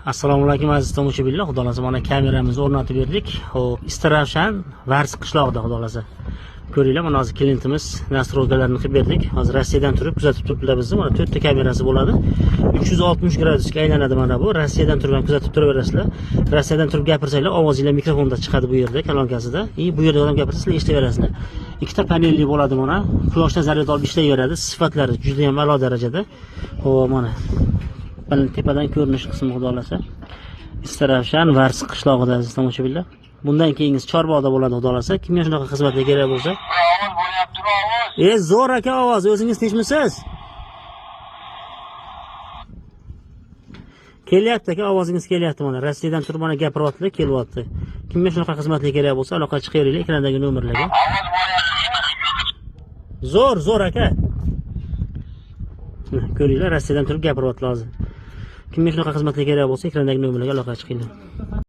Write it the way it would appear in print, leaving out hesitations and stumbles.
Assalomu alaykum aziz tomoshabinlar. Xudo xolasa mana kameramizni o'rnatib berdik. Xo'p, Istaravshan Vars qishlog'ida xudo xolasa. Ko'ringlar, mana hozir klientimiz nastroykalarni qilib berdik. Hozir Rossiyadan turib kuzatib turibdilar bizni. Mana 4 ta kamerasi bo'ladi. 360 gradusga aylanadi mana bu. Rossiyadan turib ham kuzatib turaverasizlar. Rossiyadan turib gapirsanglar, ovozinglar mikrofonda chiqadi bu yerda, kalonkasida. Bu yerda odam gapirsa eshitaverasizlar. Ikkita panelli bo'ladi mana. Quyoshdan zaryad olib ishlayveradi. Sifatlari juda ham a'lo darajada. Xo'p, mana tepadan ko'rinish qismi xudo xolasa. Istaravshan Vars qishlog'ida aziz tomoshabinlar. Bundan keyingi Chorvoqda bo'ladi xudo xolasa. Kimga shunaqa xizmatlar kerak bo'lsa. Ovoz bo'lyapti, ovoz. Zo'r aka ovoz. O'zingiz tinchmisiz? Kelyapti aka, ovozingiz kelyapti mana. Rossiyadan turib mana gapiryaptilar, kelyapti. Kimga shunaqa xizmatlar kerak bo'lsa, aloqa chiqaveringlar ekrandagi nomerlarga. Ovoz bo'lyapti. Zo'r aka. Ko'ringlar, Rossiyadan turib gapiryaptilar hozir. Kimga shunaqa xizmatlar kerak bo'lsa, ekrandagi nomerlarga aloqa chiqinglar.